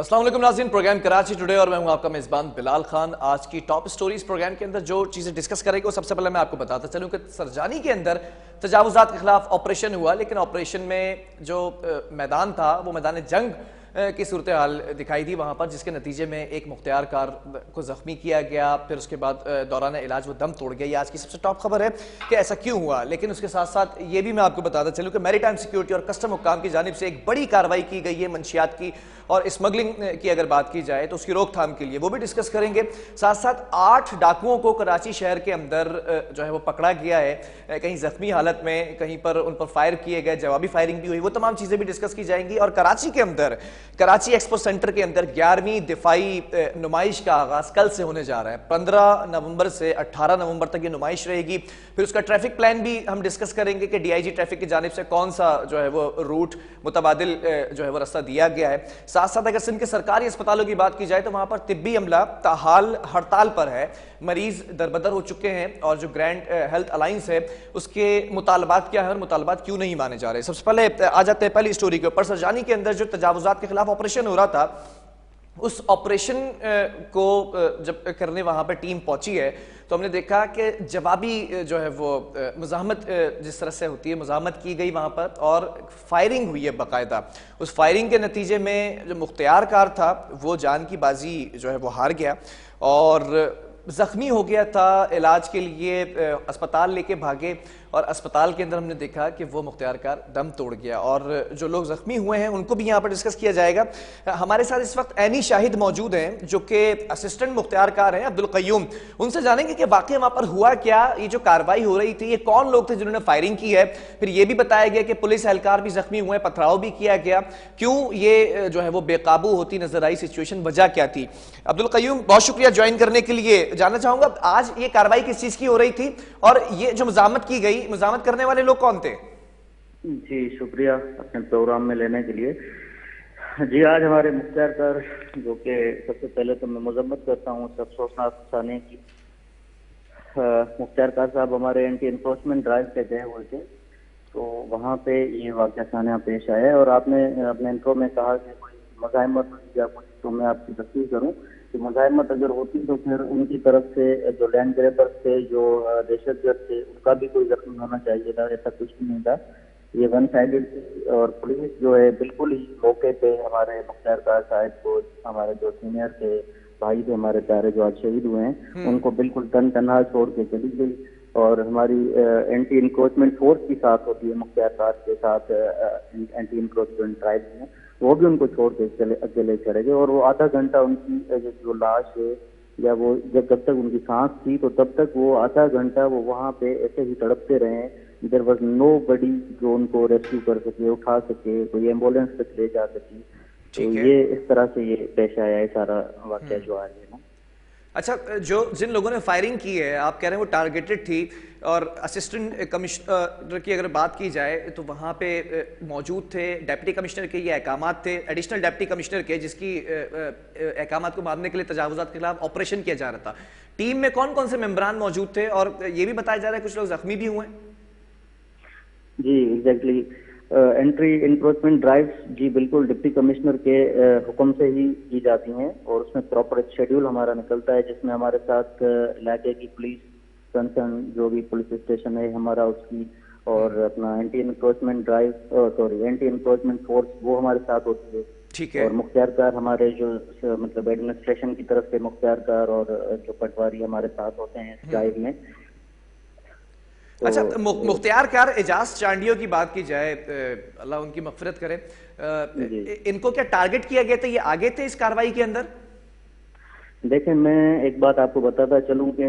अस्सलाम वालेकुम नाज़रीन, प्रोग्राम कराची टुडे और मैं हूं आपका मेज़बान बिलाल खान। आज की टॉप स्टोरीज प्रोग्राम के अंदर जो चीज़ें डिस्कस करेंगे वो सबसे पहले मैं आपको बताता चलूं कि सरजानी के अंदर तजावुज़ात के खिलाफ ऑपरेशन हुआ, लेकिन ऑपरेशन में जो मैदान था वो मैदान जंग की सूरत हाल दिखाई दी वहाँ पर, जिसके नतीजे में एक मुख्तियार कार को ज़ख्मी किया गया। फिर उसके बाद दौरान इलाज वो दम तोड़ गया। ये आज की सबसे टॉप खबर है कि ऐसा क्यों हुआ। लेकिन उसके साथ साथ ये भी मैं आपको बताता चलूँ कि मैरीटाइम सिक्योरिटी और कस्टम हुक्काम की जानिब से एक बड़ी कार्रवाई की गई है मंशियात की और स्मगलिंग की अगर बात की जाए तो उसकी रोकथाम के लिए, वो भी डिस्कस करेंगे। साथ साथ 8 डाकुओं को कराची शहर के अंदर जो है वो पकड़ा गया है, कहीं जख्मी हालत में, कहीं पर उन पर फायर किए गए, जवाबी फायरिंग भी हुई। वो तमाम चीज़ें भी डिस्कस की जाएंगी। और कराची के अंदर, कराची एक्सपो सेंटर के अंदर 11वीं दिफाई नुमाइश का आगाज कल से होने जा रहा है। 15 नवंबर से 18 नवंबर तक ये नुमाइश रहेगी। फिर उसका ट्रैफिक प्लान भी हम डिस्कस करेंगे कि डीआईजी ट्रैफिक की जानिब से कौन सा जो है वो रूट मुतबादिल जो है वो रास्ता दिया गया है। साथ साथ अगर सिंध के सरकारी अस्पतालों की बात की जाए तो वहां पर तिब्बी अमला ताहाल हड़ताल पर है, मरीज दरबदर हो चुके हैं और जो ग्रैंड हेल्थ अलायंस है उसके मुतालबात क्या है और मुतालबात क्यों नहीं माने जा रहे। सबसे पहले आ जाते हैं पहली स्टोरी के ऊपर। सरजानी के अंदर जो तजावुजात के खिलाफ ऑपरेशन हो रहा था, उस ऑपरेशन को जब करने वहां पर टीम पहुंची है तो हमने देखा कि जवाबी जो है वो मुज़ाहमत जिस तरह से होती है, मुज़ाहमत की गई वहां पर और फायरिंग हुई है बाकायदा। उस फायरिंग के नतीजे में जो मुख्तियार कार था वो जान की बाजी जो है वो हार गया और जख्मी हो गया था। इलाज के लिए अस्पताल लेके भागे और अस्पताल के अंदर हमने देखा कि वो मुख्तियार कार दम तोड़ गया। और जो लोग जख्मी हुए हैं उनको भी यहाँ पर डिस्कस किया जाएगा। हमारे साथ इस वक्त ऐनी शाहिद मौजूद हैं जो कि असिस्टेंट मुख्तियार कार हैं अब्दुल क़य्यूम। उनसे जानेंगे कि वाकई वहाँ पर हुआ क्या, ये जो कार्रवाई हो रही थी ये कौन लोग थे जिन्होंने फायरिंग की है। फिर ये भी बताया गया कि पुलिस एहलकार भी जख्मी हुए, पथराव भी किया गया, क्यों ये जो है वो बेकाबू होती नजर आई सिचुएशन, वजह क्या थी। अब्दुल क़य्यूम, बहुत शुक्रिया ज्वाइन करने के लिए। जानना चाहूंगा आज ये कार्रवाई किस चीज की हो रही थी और ये जो मुज़ाहमत की गई, मुज़ाहमत करने वाले लोग कौन थे? जी शुक्रिया अपने प्रोग्राम में लेने के लिए। जी आज हमारे मुख्तियार कार, जो कि सबसे पहले तो मैं मजम्मत करता हूँ सब अफसोसनाक थाने की। मुख्तियार कार साहब हमारे एंटी एनक्रोचमेंट ड्राइव पे गए हुए थे, तो वहाँ पे ये वाक़या सामने पेश आया है। और आपने अपने इंट्रो में कहा कि कोई मज़ाहमत या कुछ, तो मैं आपकी तस्दीक करूँ कि मज़ाहमत अगर होती तो फिर उनकी तरफ से जो लैंड ग्रेबर्स थे, जो दहशतगर्द थे, उनका भी कोई जख्म होना चाहिए था। ऐसा कुछ भी नहीं था, ये वन साइडेड थी। और पुलिस जो है बिल्कुल ही मौके पे हमारे मुख्तियार कार साहब को, हमारे जो सीनियर थे भाई थे हमारे प्यारे जो आज शहीद हुए हैं, उनको बिल्कुल तन तनहा छोड़ के चली गई। और हमारी एंटी इंक्रोचमेंट फोर्स की साथ होती है मुख्तियार कार के साथ, एंटी इंक्रोचमेंट ड्राइव में, वो भी उनको छोड़ के अकेले चले गए। और वो आधा घंटा उनकी जो लाश है या वो जब तक उनकी सांस थी तो तब तक वो आधा घंटा वो वहाँ पे ऐसे ही तड़पते रहे। देयर वाज नो बडी जो उनको रेस्क्यू कर सके, उठा सके, कोई एम्बुलेंस तक ले जा सके। तो ये इस तरह से ये पेश आया है सारा वाक़या जो आज है ना। अच्छा, जो जिन लोगों ने फायरिंग की है आप कह रहे हैं वो टारगेटेड थी, और असिस्टेंट कमिश्नर की अगर बात की जाए तो वहाँ पे मौजूद थे डिप्टी कमिश्नर के ये अहकामात थे, एडिशनल डिप्टी कमिश्नर के, जिसकी अहकामात को मानने के लिए तजावुजात के खिलाफ ऑपरेशन किया जा रहा था। टीम में कौन कौन से मेंबरान मौजूद थे और ये भी बताया जा रहा है कुछ लोग जख्मी भी हुए? जी एग्जैक्टली, एंट्री इंक्रोचमेंट ड्राइव जी बिल्कुल डिप्टी कमिश्नर के हुक्म से ही की जाती हैं और उसमें प्रॉपर एक शेड्यूल हमारा निकलता है, जिसमें हमारे साथ इलाके की पुलिस कंसर्न जो भी पुलिस स्टेशन है हमारा उसकी, और अपना anti encroachment anti encroachment force वो हमारे साथ होती है। ठीक है। और मुख्तियार कार हमारे जो मतलब एडमिनिस्ट्रेशन की तरफ से मुख्तियार कार और जो पटवारी हमारे साथ होते हैं इस ड्राइव में। अच्छा, मुख्तियार कार एजाज चांडियों की बात की जाए, अल्लाह उनकी मगफिरत करे, इनको क्या टारगेट किया गया था? ये आगे थे इस कार्रवाई के अंदर? देखें, मैं एक बात आपको बताता चलूं कि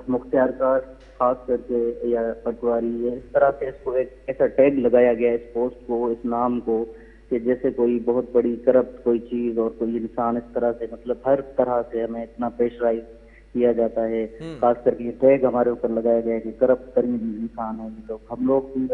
मुख्तियार कार खास करके या पटवारी, इस तरह से इसको एक ऐसा टैग लगाया गया इस पोस्ट को, इस नाम को, कि जैसे कोई बहुत बड़ी करप्ट कोई चीज और कोई इंसान, इस तरह से मतलब हर तरह से हमें इतना प्रेशराइज किया जाता है। खास करके ये टैग हमारे ऊपर लगाया गया है कि करप्ट तरीन इंसान है ये लोग। हम लोग भी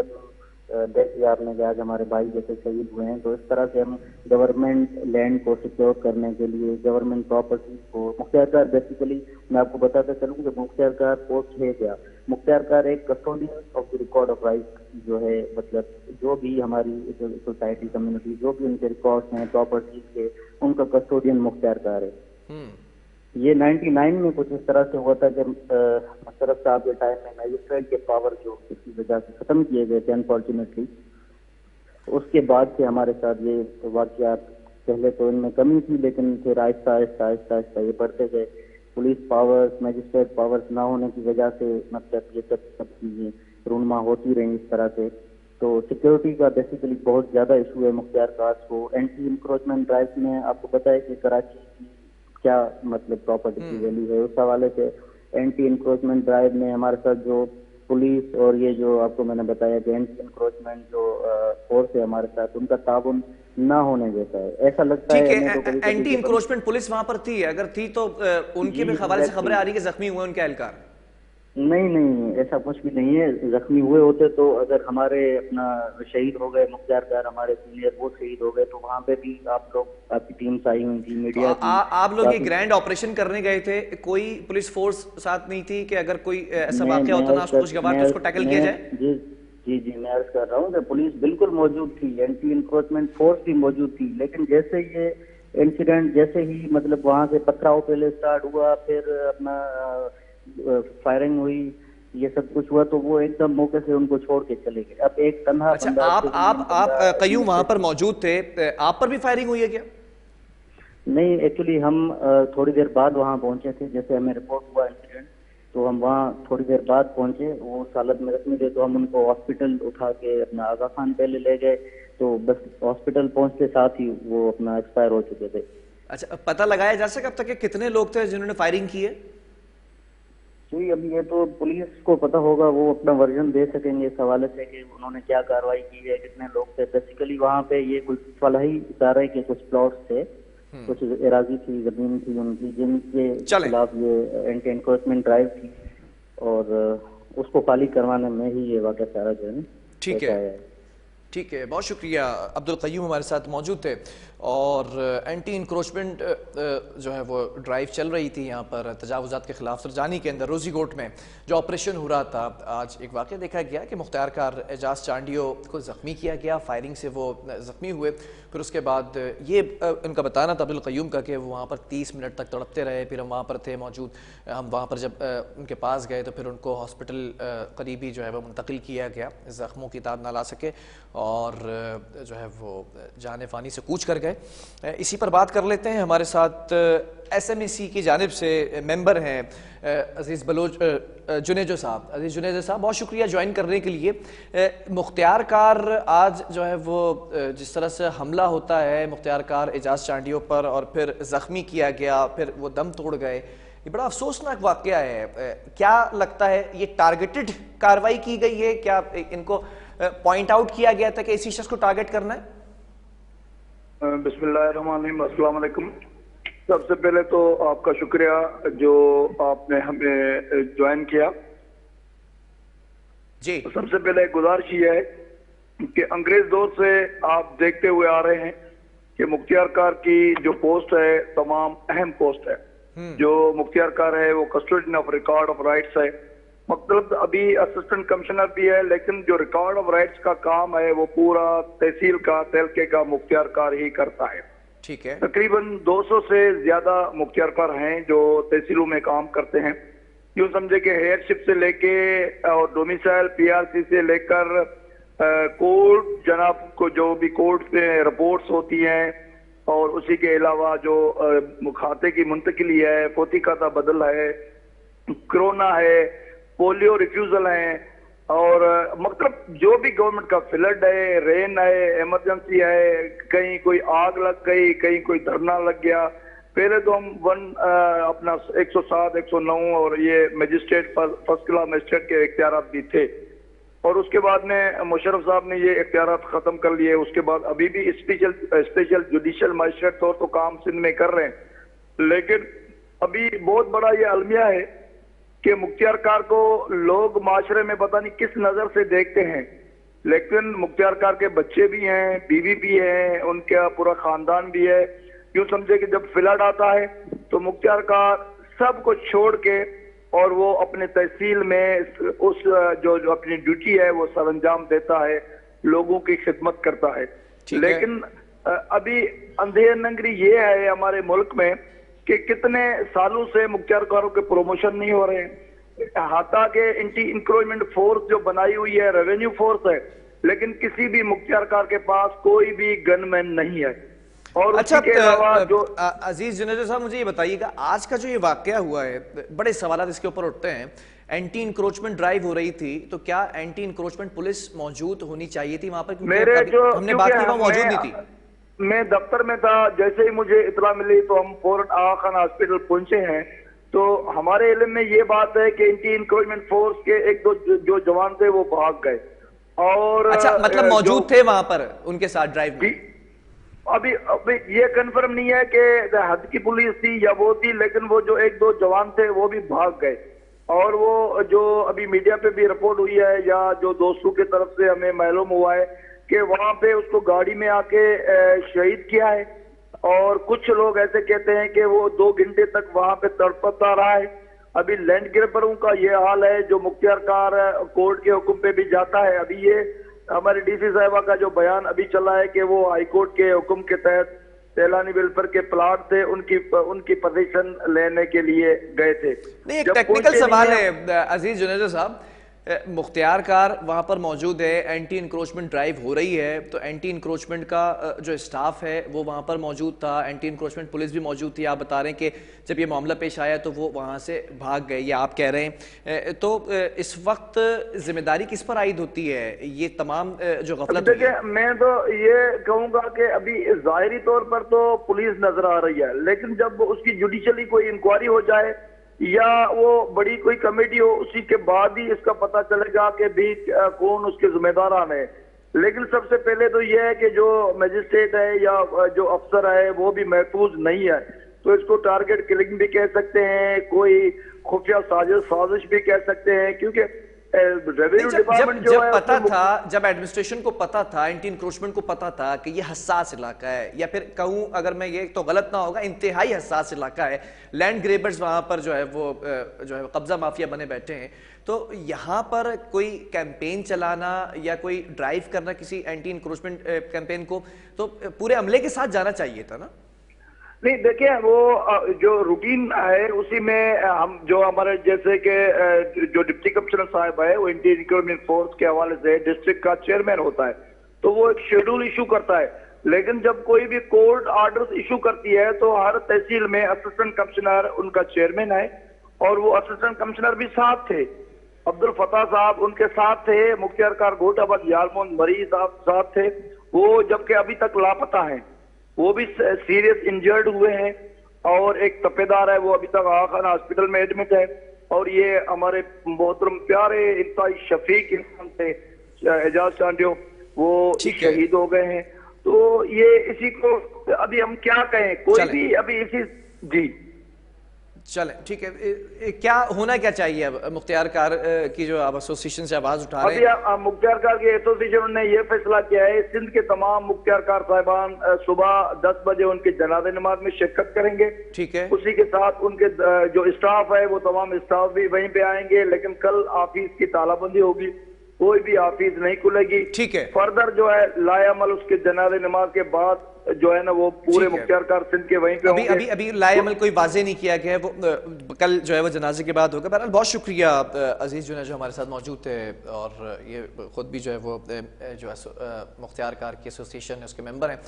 देखिए आपने कि आज हमारे भाई जैसे शहीद हुए हैं, तो इस तरह से हम गवर्नमेंट लैंड को सिक्योर करने के लिए, गवर्नमेंट प्रॉपर्टीज को, मुख्तियार कार बेसिकली मैं आपको बताता चलूँ कि मुख्तियार कार पोस्ट है क्या। मुख्तियार कार एक custodian of the record of right जो है मतलब जो भी हमारी सोसाइटी कम्युनिटी जो भी उनके रिकॉर्ड्स हैं प्रॉपर्टीज के, उनका कस्टोडियन मुख्तियार कार है। ये 99 में कुछ इस तरह से हुआ था जब मुशर्रफ साहब के टाइम में मैजिस्ट्रेट के पावर जो किसी वजह से खत्म किए गए थे अनफॉर्चुनेटली, उसके बाद से हमारे साथ ये वाकयात, पहले तो इनमें कमी थी लेकिन फिर आहिस्ता आहिस्ता आहिस्ता आहिस्ता ये बढ़ते गए। पुलिस पावर्स, मैजिस्ट्रेट पावर्स ना होने की वजह से मतलब ये सब चीजें रूनमा होती रही इस तरह से। तो सिक्योरिटी का बेसिकली बहुत ज्यादा इशू है मुख्तियार कार्स को। एंटी इंक्रोचमेंट ड्राइव में आपको पता है कि कराची की क्या मतलब प्रॉपर्टी की वैल्यू है, उस हवाले से एंटी इंक्रोचमेंट ड्राइव में हमारे साथ जो पुलिस और ये जो आपको मैंने बताया कि एंटी इंक्रोचमेंट जो फोर्स है हमारे साथ, उनका ताबन ना होने जैसा है, ऐसा लगता है। ठीक है, एंटी इंक्रोचमेंट पुलिस वहां पर थी, अगर थी तो उनके भी हवाले से खबरें आ रही कि जख्मी हुए उनके एहलकार। नहीं, ऐसा कुछ भी नहीं है। जख्मी हुए होते तो अगर हमारे अपना शहीद हो गए मुख्तियार कार, हमारे सीनियर वो शहीद हो गए, तो वहां पे भी आप लोग, आपकी टीम्स आई हुई थी, मीडिया की। आप लोग ये ग्रैंड ऑपरेशन करने गए थे, कोई पुलिस फोर्स साथ नहीं थी कि अगर कोई ऐसा वाकया होता ना खुशगवार तो उसको टैकल किया जाए? जी मैं अर्ज कर रहा हूँ कि पुलिस बिल्कुल मौजूद थी, एंटी इंक्रोचमेंट फोर्स भी मौजूद थी, लेकिन जैसे ये इंसिडेंट जैसे ही मतलब वहां से पथराव पहले स्टार्ट हुआ, फिर अपना फायरिंग हुई, ये सब कुछ हुआ, तो वो एकदम मौके से उनको छोड़ के चले गए। अब एक तन्हा अच्छा, आप कयूम वहां पर मौजूद थे, आप पर भी फायरिंग हुई है क्या? नहीं, एक्चुअली हम थोड़ी देर बाद वहां पहुंचे थे, जैसे हमें रिपोर्ट हुआ इंसिडेंट तो हम वहाँ थोड़ी देर बाद पहुंचे। वो उस हालत में जख्मी थे तो हम उनको हॉस्पिटल उठा के अपना आगा खान पहले ले गए, तो बस हॉस्पिटल पहुंचते साथ ही वो अपना एक्सपायर हो चुके थे। अच्छा, पता लगाया जा सका अब तक कि कितने लोग थे जिन्होंने फायरिंग की है? जी, अभी ये तो पुलिस को पता होगा, वो अपना वर्जन दे सकेंगे इस हवाले से कि उन्होंने क्या कार्रवाई की है, कितने लोग थे। बेसिकली वहाँ पे ये कुछ फलाही इदारे के कुछ प्लॉट्स थे, कुछ एराजी थी, जमीन थी उनकी, जिनके खिलाफ ये एंटी एनक्रोचमेंट ड्राइव थी, और उसको खाली करवाने में ही ये वाक़या सारा जो है। ठीक है, बहुत शुक्रिया। अब्दुल क़य्यूम हमारे साथ मौजूद थे और एंटी इंक्रोचमेंट जो है वो ड्राइव चल रही थी यहाँ पर तजावुज़ात के खिलाफ। सरजानी के अंदर रोज़ी गोट में जो ऑपरेशन हो रहा था, आज एक वाक़या देखा गया कि मुख्तियार कार एजाज चांडियो को ज़ख्मी किया गया, फायरिंग से वो ज़ख्मी हुए। फिर उसके बाद ये उनका बताना था अब्दुल क़य्यूम का कि वो वहाँ पर 30 मिनट तक तड़पते रहे। फिर हम वहाँ पर थे मौजूद, हम वहाँ पर जब उनके पास गए तो फिर उनको हॉस्पिटल करीबी जो है वो मुंतकिल किया गया, ज़ख्मों की ताब ना ला सके और जो है वो जाने फ़ानी से कूच कर गए। इसी पर बात कर लेते हैं, हमारे साथ SMEC की जानिब से मेंबर हैं अजीज़ बलोच जुनेजो साहब। अजीज़ जुनेजो साहब, बहुत शुक्रिया ज्वाइन करने के लिए। मुख्तियार कार आज जो है वो जिस तरह से हमला होता है मुख्तियार कार एजाज चांडियो पर और फिर ज़ख्मी किया गया, फिर वो दम तोड़ गए, ये बड़ा अफसोसनाक वाक़या है। क्या लगता है ये टारगेटेड कार्रवाई की गई है? क्या इनको पॉइंट आउट किया गया था कि इसी शख्स को टारगेट करना है? बिस्मिल्लाहिर्रहमानिर्रहीम, अस्सलाम वालेकुम। सबसे पहले तो आपका शुक्रिया जो आपने हमें ज्वाइन किया जी। सबसे पहले गुजारिश ये है कि अंग्रेज दौर से आप देखते हुए आ रहे हैं कि मुख्तियार कार की जो पोस्ट है तमाम अहम पोस्ट है। जो मुख्तियार कार है वो custodian of record of rights है, मतलब अभी असिस्टेंट कमिश्नर भी है, लेकिन जो रिकॉर्ड ऑफ राइट्स का काम है वो पूरा तहसील का, तहलके का मुख्तियार कार ही करता है। ठीक है, तकरीबन 200 से ज्यादा मुख्तियार कार हैं जो तहसीलों में काम करते हैं। यूं समझे कि हेयरशिप से लेके और डोमिसाइल PRC से लेकर कोर्ट जनाब को जो भी कोर्ट में रिपोर्ट्स होती हैं, और उसी के अलावा जो खाते की मुंतकिली है, फोती खाता बदल है, कोरोना है, पोलियो रिफ्यूजल है, और मतलब जो भी गवर्नमेंट का फ्लड है, रेन है, इमरजेंसी है, कहीं कोई आग लग गई, कहीं कोई धरना लग गया। पहले तो हम अपना 107, 109 और ये मजिस्ट्रेट फर्स्ट क्लास मजिस्ट्रेट के इख्तियारात भी थे, और उसके बाद में मुशर्रफ साहब ने ये इख्तियारात खत्म कर लिए। उसके बाद अभी भी स्पेशल जुडिशियल मजिस्ट्रेट तौर तो काम सिंध में कर रहे हैं, लेकिन अभी बहुत बड़ा ये अलमिया है कि मुख्तियार कार को लोग माशरे में पता नहीं किस नजर से देखते हैं, लेकिन मुख्तियार कार के बच्चे भी हैं, बीवी भी है, उनका पूरा खानदान भी है। यूं समझे कि जब फ्लड आता है तो मुख्तियार कार सब कुछ छोड़ के और वो अपने तहसील में उस जो अपनी ड्यूटी है वो सरअंजाम देता है, लोगों की खिदमत करता है। लेकिन अभी अंधेर नंगरी ये है हमारे मुल्क में कि कितने सालों से मुख्तियारकारों के प्रमोशन नहीं हो रहे हैं। हाता के एंटी इंक्रोचमेंट फोर्स जो बनाई हुई है रेवेन्यू फोर्स है, लेकिन किसी भी मुख्तियारकार के पास कोई भी गनमैन नहीं है। और अच्छा, के अलावा जो अजीज जुनेजो साहब, मुझे ये बताइएगा, आज का जो ये वाकया हुआ है, बड़े सवाल इसके ऊपर उठते हैं। एंटी इंक्रोचमेंट ड्राइव हो रही थी, तो क्या एंटी इंक्रोचमेंट पुलिस मौजूद होनी चाहिए थी वहां पर? मेरे जो हमने बात की, वहां मौजूद नहीं थी। मैं दफ्तर में था, जैसे ही मुझे इतला मिली तो हम फौरन आगा खान हॉस्पिटल पहुंचे हैं। तो हमारे इल्म में ये बात है कि एंटी इंक्रोचमेंट फोर्स के एक दो जो जवान थे वो भाग गए। और अच्छा, मतलब मौजूद थे वहां पर उनके साथ ड्राइव में? अभी ये कंफर्म नहीं है कि हद की पुलिस थी या वो थी, लेकिन वो जो एक दो जवान थे वो भी भाग गए। और वो जो अभी मीडिया पे भी रिपोर्ट हुई है या जो दोस्तों की तरफ से हमें मालूम हुआ है कि वहां पे उसको गाड़ी में आके शहीद किया है। और कुछ लोग ऐसे कहते हैं कि वो 2 घंटे तक वहां पे तड़पता रहा है। अभी लैंड ग्रैबरों का ये हाल है, जो मुख्तियारकार कोर्ट के हुक्म पे भी जाता है। अभी ये हमारे डीसी साहिबा का जो बयान अभी चला है कि वो हाईकोर्ट के हुक्म के तहत सैलानी वेलफेयर के प्लाट थे, उनकी पोजीशन लेने के लिए गए थे। नहीं, एक टेक्निकल सवाल है अजीज जुनेजो साहब, मुख्तियारकार वहां पर मौजूद है, एंटी इंक्रोचमेंट ड्राइव हो रही है, तो एंटी इंक्रोचमेंट का जो स्टाफ है वो वहां पर मौजूद था, एंटी इंक्रोचमेंट पुलिस भी मौजूद थी। आप बता रहे हैं कि जब ये मामला पेश आया तो वो वहां से भाग गए, ये आप कह रहे हैं। तो इस वक्त जिम्मेदारी किस पर आयद होती है ये तमाम जो गफलत? देखिए, मैं तो ये कहूंगा कि अभी जाहिरी तौर पर तो पुलिस नजर आ रही है, लेकिन जब उसकी जुडिशली कोई इंक्वायरी हो जाए या वो बड़ी कोई कमेटी हो, उसी के बाद ही इसका पता चलेगा कि भी कौन उसके जिम्मेदारान है। लेकिन सबसे पहले तो ये है कि जो मजिस्ट्रेट है या जो अफसर है वो भी महफूज नहीं है, तो इसको टारगेट किलिंग भी कह सकते हैं, कोई खुफिया साजिश भी कह सकते हैं। क्योंकि रेवेन्यू डिपार्टमेंट जो है, पता था, जब एडमिनिस्ट्रेशन को पता था, एंटी इंक्रोचमेंट को पता था कि ये हसास इलाका है, या फिर कहूं अगर मैं ये तो गलत ना होगा, इंतहाई हसास इलाका है, लैंड ग्रेबर्स वहां पर जो है वो जो है कब्जा माफिया बने बैठे हैं, तो यहां पर कोई कैंपेन चलाना या कोई ड्राइव करना किसी एंटी इंक्रोचमेंट कैंपेन को, तो पूरे अमले के साथ जाना चाहिए था ना? नहीं, देखिए, वो जो रूटीन है उसी में हम जो हमारे जैसे कि जो डिप्टी कमिश्नर साहब है वो एंटी इंक्रोचमेंट फोर्स के हवाले से डिस्ट्रिक्ट का चेयरमैन होता है, तो वो एक शेड्यूल इशू करता है। लेकिन जब कोई भी कोर्ट ऑर्डर इशू करती है तो हर तहसील में असिस्टेंट कमिश्नर उनका चेयरमैन है, और वो असिस्टेंट कमिश्नर भी साथ थे। अब्दुल फताह साहब उनके साथ थे, मुख्तियारकार घोटाबाद यारमोन मरी साहब साथ थे, वो जबकि अभी तक लापता हैं, वो भी सीरियस इंजर्ड हुए हैं। और एक तपेदार है, वो अभी तक आगा खान हॉस्पिटल में एडमिट है। और ये हमारे मोहतरम प्यारे इंतहाई शफीक इंसान थे एजाज चांडियो, वो शहीद हो गए हैं। तो ये इसी को अभी हम क्या कहें, कोई भी अभी इसी जी चले, ठीक है। क्या होना क्या चाहिए अब मुख्तियारकार की जो आप एसोसिएशन से आवाज उठा रहे हैं? अभी मुख्तियारकार की एसोसिएशन ने यह फैसला किया है, सिंध के तमाम मुख्तियारकार साहिबान सुबह 10 बजे उनके जनाजे नमाज में शिरकत करेंगे। ठीक है। उसी के साथ उनके जो स्टाफ है वो तमाम स्टाफ भी वहीं पे आएंगे, लेकिन कल ऑफिस की तालाबंदी होगी, कोई भी ऑफिस नहीं खुलेगी। ठीक है। फर्दर जो है लाएअमल उसके जनाजे नमाज के बाद जो है ना वो पूरे मुख्तियारकार सिंध के वहीं पे होंगे। अभी लाएअमल कोई वाजे नहीं किया गया है, वो कल जो है वो जनाजे के बाद होगा। बहरहाल बहुत शुक्रिया अजीज जो है जो हमारे साथ मौजूद थे, और ये खुद भी जो है वो जो है मुख्तियारकार की एसोसिएशन है उसके मेंबर हैं।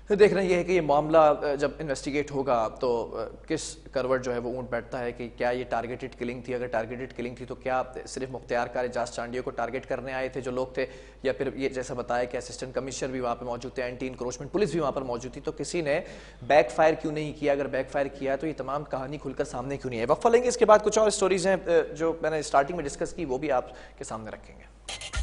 फिर देखना यह है कि ये मामला जब इन्वेस्टिगेट होगा तो किस करवट जो है वो ऊँट बैठता है कि क्या ये टारगेटेड किलिंग थी। अगर टारगेटेड किलिंग थी तो क्या सिर्फ मुख्तियारकार एजाज चांडियो को टारगेट करने आए थे जो लोग थे, या फिर ये जैसा बताया कि असिस्टेंट कमिश्नर भी वहाँ पे मौजूद थे, एंटी इंक्रोचमेंट पुलिस भी वहाँ पर मौजूद थी, तो किसी ने बैकफायर क्यों नहीं किया? अगर बैकफायर किया तो ये तमाम कहानी खुलकर सामने क्यों नहीं है? वक्फा लेंगे, इसके बाद कुछ और स्टोरीज हैं जो मैंने स्टार्टिंग में डिस्कस की वो भी आपके सामने रखेंगे।